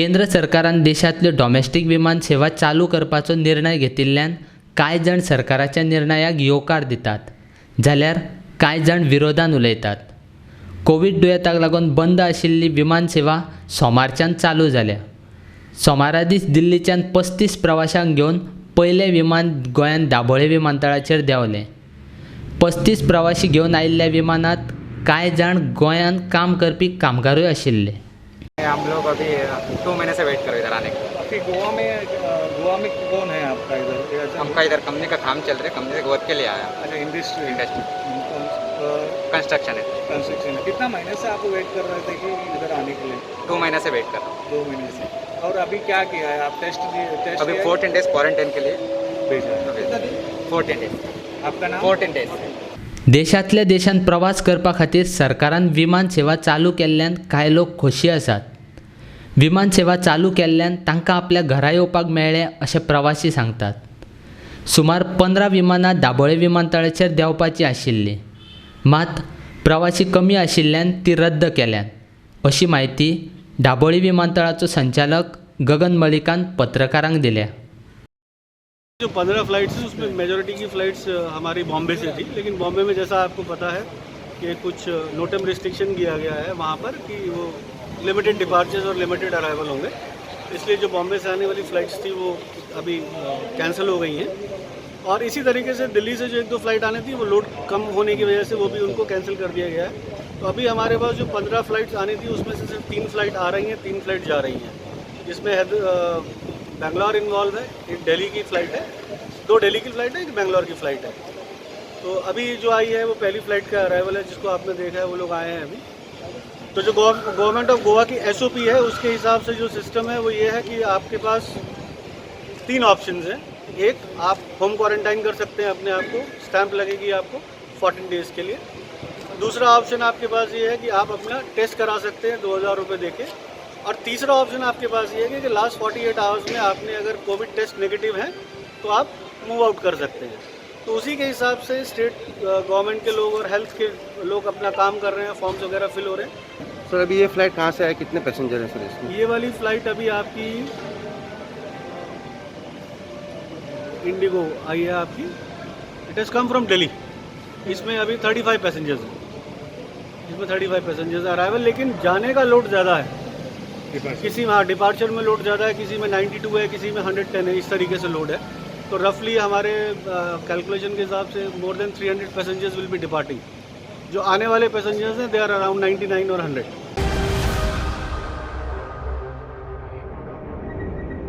केंद्र सरकारान देशांतल्यो डॉमेस्टीक विमान सेवा चालू करपाचो निर्णय घेतिल्ल्यान कांय जण सरकाराच्या निर्णयाक येवकार दितात, जाल्यार कांय जण विरोधान उलयतात। कोविड दुयेंताक लागून बंद आशिल्ली विमान सेवा सोमारच्यान चालू जाल्या। सोमारा दीस दिल्लीच्यान 35 प्रवाशांक घेवन पयलें विमान गोंयांत दाबोळे विमानतळाचेर देंवलें। 35 प्रवाशी घेवन आयिल्ल्या विमानांत कांय जाण गोंयांत काम करपी कामगारूय आशिल्ले। हम लोग अभी 2 महीने से वेट कर रहे इधर आने का। आपके गोवा में कौन है आपका इधर? हमका इधर कंपनी का काम चल रहा है, कंपनी से वर्क के लिए आया। अच्छा, इंडस्ट्री कंस्ट्रक्शन है। कंस्ट्रक्शन है। कितना महीने से आप वेट कर रहे थे कि इधर आने के लिए? 2 महीने से वेट कर रहा हूँ। 2 महीने से। और अभी क्या किया है आप? टेस्ट अभी 14 डेज क्वारंटाइन के लिए भेजा है। 14 डेज। आपका नाम? 14 डेज। देशांतल्या देशांत प्रवास करपा खातीर सरकारान विमान सेवा चालू केल्ल्यान कांय लोक खोशी आसात। विमान सेवा चालू केल्ल्यान तांकां आपल्या घरा येवपाक मेळ्ळें अशें प्रवासी सांगतात। सुमार 15 विमानां दाबोळे विमानतळाचेर देंवपाचीं आशिल्लीं, मात प्रवासी कमी आशिल्ल्यान ती रद्द केल्यात अशी माहिती दाबोळे विमानतळाचो संचालक गगन मलिकान पत्रकारांक दिल्या। जो 15 फ्लाइट्स हैं उसमें मेजॉरिटी की फ़्लाइट्स हमारी बॉम्बे से थी, लेकिन बॉम्बे में जैसा आपको पता है कि कुछ नो टाइम रिस्ट्रिक्शन किया गया है वहाँ पर कि वो लिमिटेड डिपार्चर्स और लिमिटेड अराइवल होंगे, इसलिए जो बॉम्बे से आने वाली फ़्लाइट्स थी वो अभी कैंसिल हो गई हैं। और इसी तरीके से दिल्ली से जो 1-2 फ्लाइट आनी थी वो लोड कम होने की वजह से वो भी उनको कैंसिल कर दिया गया है। तो अभी हमारे पास जो 15 फ्लाइट्स आनी थी उसमें से सिर्फ 3 फ्लाइट आ रही हैं, 3 फ्लाइट जा रही हैं, जिसमें बेंगलोर इन्वॉल्व है, एक दिल्ली की फ़्लाइट है, 2 दिल्ली की फ़्लाइट है, एक बेंगलोर की फ़्लाइट है। तो अभी जो आई है वो पहली फ़्लाइट का अराइवल है, जिसको आपने देखा है वो लोग आए हैं अभी। तो जो गवर्नमेंट ऑफ गोवा की SOP है उसके हिसाब से जो सिस्टम है वो ये है कि आपके पास 3 ऑप्शंस हैं। एक, आप होम क्वारंटाइन कर सकते हैं अपने आप को, स्टैंप लगेगी आपको 14 डेज़ के लिए। दूसरा ऑप्शन आपके पास ये है कि आप अपना टेस्ट करा सकते हैं 2000 रुपये देके। और तीसरा ऑप्शन आपके पास ये है कि लास्ट 48 आवर्स में आपने अगर कोविड टेस्ट नेगेटिव है तो आप मूव आउट कर सकते हैं। तो उसी के हिसाब से स्टेट गवर्नमेंट के लोग और हेल्थ के लोग अपना काम कर रहे हैं, फॉर्म्स वगैरह फिल हो रहे हैं। सर अभी ये फ्लाइट कहाँ से है, कितने पैसेंजर हैं सर इसमें? ये वाली फ़्लाइट अभी आपकी इंडिगो आई है आपकी, it has come from Delhi. इसमें अभी 35 पैसेंजर्स हैं, इसमें 35 पैसेंजर्स अराइवल, लेकिन जाने का लोड ज़्यादा है। किसी में डिपार्चर में लोड ज़्यादा है, किसी में 92 है, किसी में 110 है, इस तरीके से लोड है। तो रफली हमारे कैलकुलेशन के हिसाब से more than 300 passengers will be departing. जो आने वाले पैसेंजर्स हैं दे आर अराउंड 99 और 100।